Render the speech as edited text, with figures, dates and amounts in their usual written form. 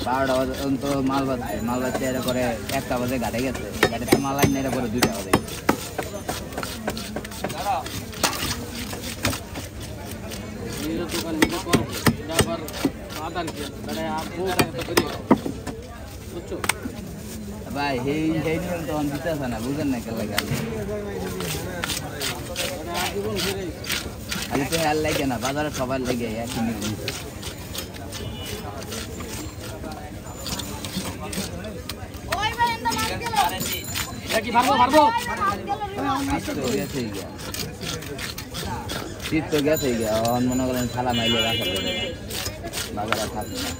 12টা পর্যন্ত মাল বাজছে এরপরে 1টা বাজে ঘাটে গেছে, ঘাটেতে মাল আইন এরপরে 2টা বাজে ভাই। সেই নিয়ম তখন দিতেছে না, বুঝেন না কেন লাগে খালি তো হেয়ার লাগে না, বাজারে সবার লেগে একই নিয়ম। শীত তো গেছে গিয়া, মনে করেন খালা মাইলে রাখা যাবে বাজারে থাকবে না।